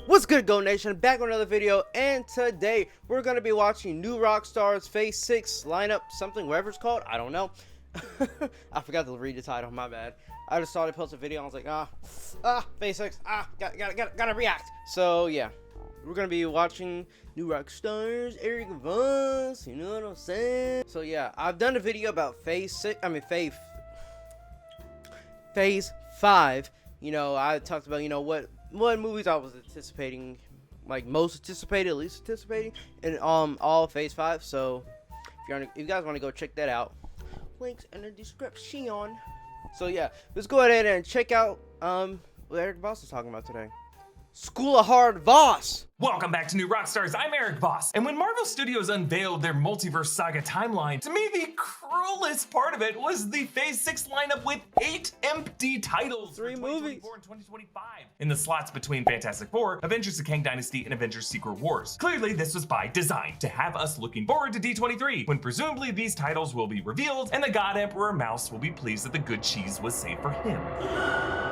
What's good, Go Nation? Back with another video, and today we're going to be watching New Rockstar's Phase 6 lineup, something, whatever it's called, I don't know. I forgot to read the title, my bad. I just saw they post a video, and I was like, Phase 6, gotta react. So, yeah, we're going to be watching New Rockstar's Eric Voss, you know what I'm saying? So, yeah, I've done a video about Phase 5. You know, I talked about, you know, what movies I was anticipating, like most anticipated, least anticipating, in all Phase 5. So if you guys want to go check that out, links in the description. So yeah, let's go ahead and check out what Eric Voss is talking about today. School of Hard Voss. Welcome back to New Rockstars. I'm Eric Voss, and when Marvel Studios unveiled their Multiverse Saga timeline, to me the cruelest part of it was the Phase 6 lineup with 8 empty titles. 3 for movies. 2024 and 2025 in the slots between Fantastic Four, Avengers: The Kang Dynasty, and Avengers: Secret Wars. Clearly, this was by design to have us looking forward to D23, when presumably these titles will be revealed, and the God Emperor Mouse will be pleased that the good cheese was saved for him.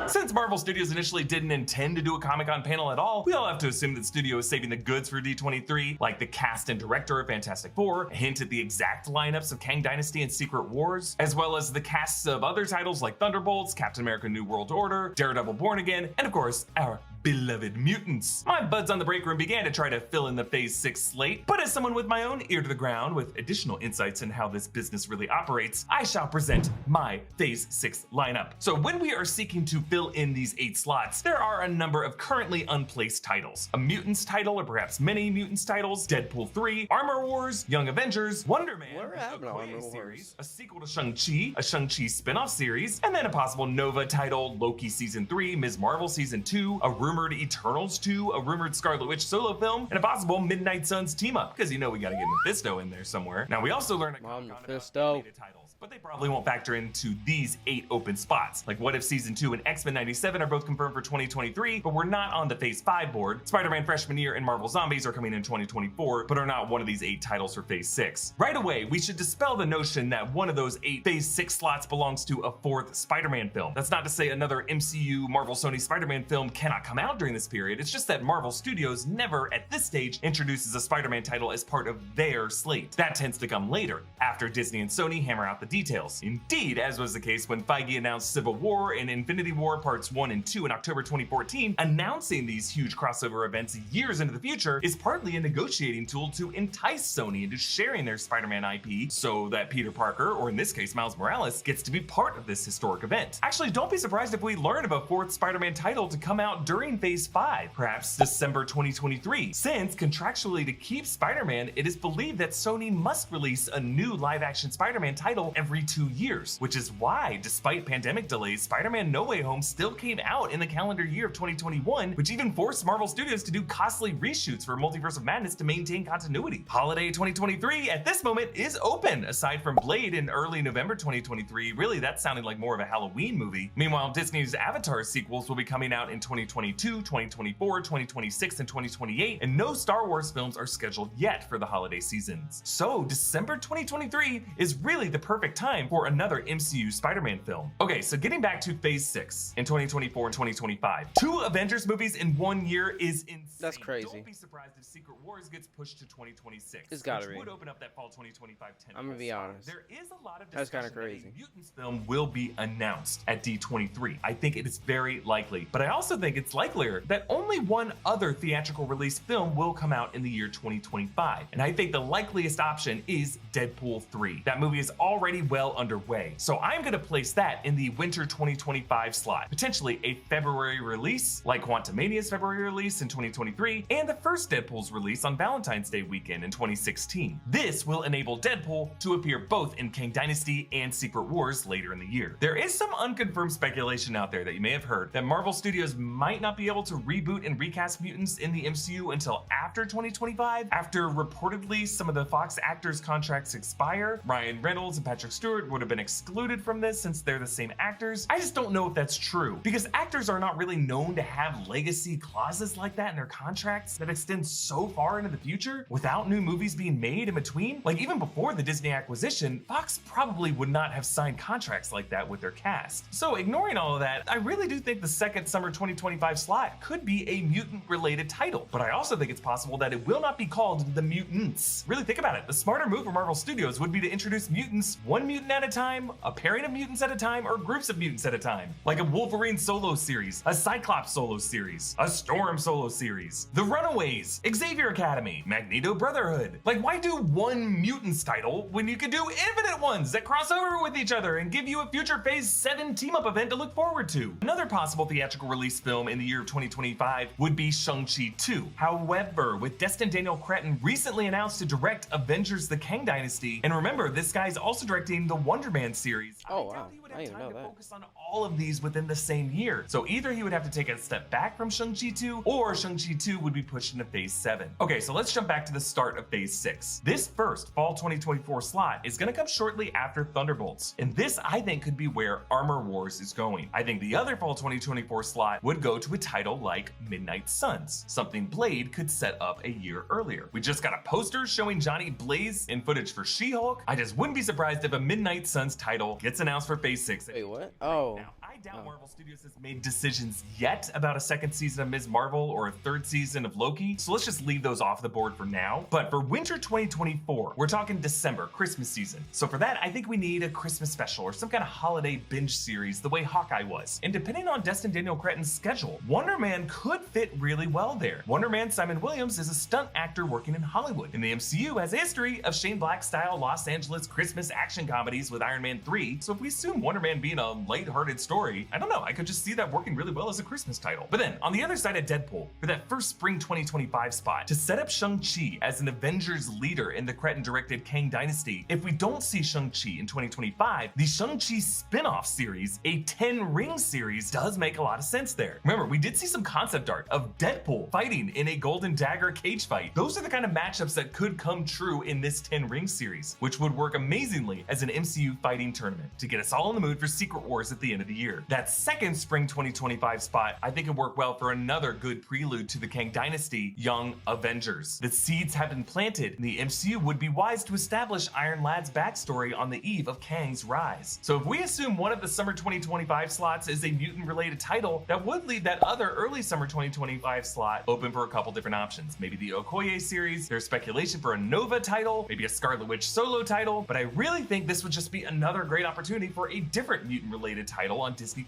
Since Marvel Studios initially didn't intend to do a Comic-Con panel at all, we all have to assume that Studio is saving the goods for D23, like the cast and director of Fantastic Four, a hint at the exact lineups of Kang Dynasty and Secret Wars, as well as the casts of other titles like Thunderbolts, Captain America: New World Order, Daredevil: Born Again, and of course, our beloved mutants. My buds on the break room began to try to fill in the Phase 6 slate, but as someone with my own ear to the ground with additional insights in how this business really operates, I shall present my Phase 6 lineup. So when we are seeking to fill in these 8 slots, there are a number of currently unplaced titles. A Mutants title, or perhaps many Mutants titles, Deadpool 3, Armor Wars, Young Avengers, Wonder Man, a Koei series, a sequel to Shang-Chi, a Shang-Chi spin-off series, and then a possible Nova title, Loki Season 3, Ms. Marvel Season 2, a rumored Eternals 2, a rumored Scarlet Witch solo film, and a possible Midnight Suns team-up, because you know we gotta get Mephisto in there somewhere. Now we also learned Mephisto titles, but they probably won't factor into these 8 open spots. Like, what if Season 2 and X-Men 97 are both confirmed for 2023, but we're not on the Phase 5 board? Spider-Man Freshman Year and Marvel Zombies are coming in 2024, but are not one of these 8 titles for Phase 6. Right away, we should dispel the notion that one of those 8 Phase 6 slots belongs to a 4th Spider-Man film. That's not to say another MCU Marvel Sony Spider-Man film cannot come out during this period. It's just that Marvel Studios never, at this stage, introduces a Spider-Man title as part of their slate. That tends to come later, after Disney and Sony hammer out the details. Indeed, as was the case when Feige announced Civil War and Infinity War Parts 1 and 2 in October 2014, announcing these huge crossover events years into the future is partly a negotiating tool to entice Sony into sharing their Spider-Man IP so that Peter Parker, or in this case Miles Morales, gets to be part of this historic event. Actually, don't be surprised if we learn of a 4th Spider-Man title to come out during Phase 5, perhaps December 2023, since contractually to keep Spider-Man, it is believed that Sony must release a new live-action Spider-Man title every 2 years, which is why, despite pandemic delays, Spider-Man No Way Home still came out in the calendar year of 2021, which even forced Marvel Studios to do costly reshoots for Multiverse of Madness to maintain continuity. Holiday 2023 at this moment is open, aside from Blade in early November 2023. Really, that sounded like more of a Halloween movie. Meanwhile, Disney's Avatar sequels will be coming out in 2022, 2024, 2026, and 2028, and no Star Wars films are scheduled yet for the holiday seasons. So December 2023 is really the perfect time for another MCU Spider-Man film. Okay, so getting back to Phase 6 in 2024 and 2025. 2 Avengers movies in 1 year is insane. That's crazy. Don't be surprised if Secret Wars gets pushed to 2026. It's gotta which be. would open up that fall 2025 tentpole. I'm gonna be honest. There is a lot of That's discussion kinda crazy. that a Mutants film will be announced at D23. I think it is very likely, but I also think it's likelier that only one other theatrical release film will come out in the year 2025. And I think the likeliest option is Deadpool 3. That movie is already well underway. So I'm gonna place that in the winter 2025 slot. Potentially a February release, like Quantumania's February release in 2023, and the first Deadpool's release on Valentine's Day weekend in 2016. This will enable Deadpool to appear both in Kang Dynasty and Secret Wars later in the year. There is some unconfirmed speculation out there that you may have heard that Marvel Studios might not be able to reboot and recast mutants in the MCU until after 2025, after reportedly some of the Fox actors' contracts expire. Ryan Reynolds and Patrick Stewart would have been excluded from this since they're the same actors. I just don't know if that's true, because actors are not really known to have legacy clauses like that in their contracts that extend so far into the future without new movies being made in between? Like, even before the Disney acquisition, Fox probably would not have signed contracts like that with their cast. So ignoring all of that, I really do think the second summer 2025 slot could be a mutant-related title, but I also think it's possible that it will not be called The Mutants. Really think about it. The smarter move for Marvel Studios would be to introduce mutants one mutant at a time, a pairing of mutants at a time, or groups of mutants at a time. Like a Wolverine solo series, a Cyclops solo series, a Storm solo series, The Runaways, Xavier Academy, Magneto Brotherhood. Like, why do one mutants title when you could do infinite ones that cross over with each other and give you a future Phase 7 team-up event to look forward to? Another possible theatrical release film in the year of 2025 would be Shang-Chi 2. However, with Destin Daniel Cretton recently announced to direct Avengers The Kang Dynasty, and remember, this guy's also directing the Wonder Man series. Oh, I doubt wow. he would I have didn't time know to that. focus on all of these within the same year. So either he would have to take a step back from Shang-Chi 2, or Shang-Chi 2 would be pushed into Phase 7. Okay, so let's jump back to the start of Phase 6. This first fall 2024 slot is gonna come shortly after Thunderbolts, and this I think could be where Armor Wars is going. I think the other fall 2024 slot would go to a title like Midnight Suns, something Blade could set up a year earlier. We just got a poster showing Johnny Blaze in footage for She-Hulk. I just wouldn't be surprised if a Midnight Suns title gets announced for Phase 6. Wait, what? Oh. Now, I doubt Marvel Studios has made decisions yet about a second season of Ms. Marvel or a third season of Loki, so let's just leave those off the board for now. But for winter 2024, we're talking December, Christmas season. So for that, I think we need a Christmas special or some kind of holiday binge series the way Hawkeye was. And depending on Destin Daniel Cretton's schedule, Wonder Man could fit really well there. Wonder Man Simon Williams is a stunt actor working in Hollywood, and the MCU has a history of Shane Black-style Los Angeles Christmas action comedies with Iron Man 3, so if we assume Wonder Man being a lighthearted story, I don't know, I could just see that working really well as a Christmas title. But then, on the other side of Deadpool, for that first spring 2025 spot, to set up Shang-Chi as an Avengers leader in the Cretton-directed Kang Dynasty, if we don't see Shang-Chi in 2025, the Shang-Chi spin-off series, a 10-ring series, does make a lot of sense there. Remember, we did see some concept art of Deadpool fighting in a Golden Dagger cage fight. Those are the kind of matchups that could come true in this 10-ring series, which would work amazingly as an MCU fighting tournament to get us all in the mood for Secret Wars at the end of the year. That second spring 2025 spot, I think, would work well for another good prelude to the Kang Dynasty, Young Avengers. The seeds have been planted, and the MCU would be wise to establish Iron Lad's backstory on the eve of Kang's rise. So if we assume one of the summer 2025 slots is a mutant-related title, that would leave that other early summer 2025 slot open for a couple different options. Maybe the Okoye series, there's speculation for a Nova title, maybe a Scarlet Witch solo title, but I really think this would just be another great opportunity for a different mutant-related title on Disney+.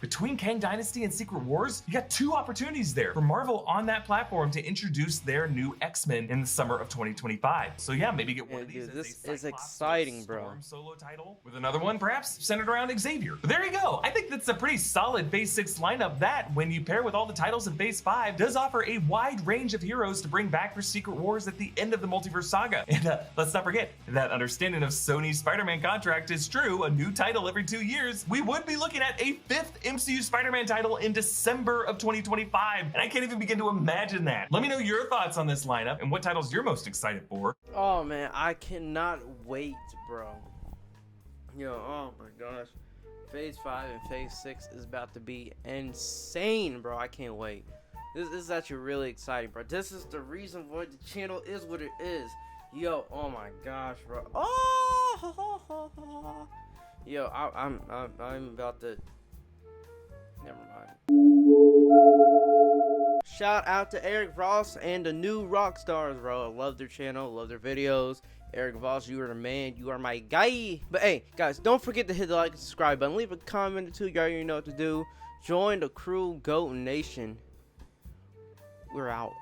Between Kang Dynasty and Secret Wars, you got two opportunities there for Marvel on that platform to introduce their new X-Men in the summer of 2025. So yeah, maybe get one of these Dude, as this a is Cyclops exciting, bro. Storm solo title, with another one perhaps centered around Xavier. But there you go. I think that's a pretty solid Phase 6 lineup that, when you pair with all the titles in Phase 5, does offer a wide range of heroes to bring back for Secret Wars at the end of the Multiverse Saga. And let's not forget, if that understanding of Sony's Spider-Man contract is true, a new title every 2 years, we would be looking at a 5th MCU Spider-Man title in December of 2025. And I can't even begin to imagine that. Let me know your thoughts on this lineup and what titles you're most excited for. Oh man, I cannot wait, bro. Yo, oh my gosh. Phase 5 and Phase 6 is about to be insane, bro. I can't wait. This is actually really exciting, bro. This is the reason why the channel is what it is. Yo, oh my gosh, bro. Oh, yo, I'm about to. Never mind. Shout out to Eric Voss and the new Rockstars, bro. I love their channel, love their videos. Eric Voss, you are the man. You are my guy. But hey, guys, don't forget to hit the like and subscribe button. Leave a comment or two. You already know what to do. Join the crew, Goat Nation. We're out.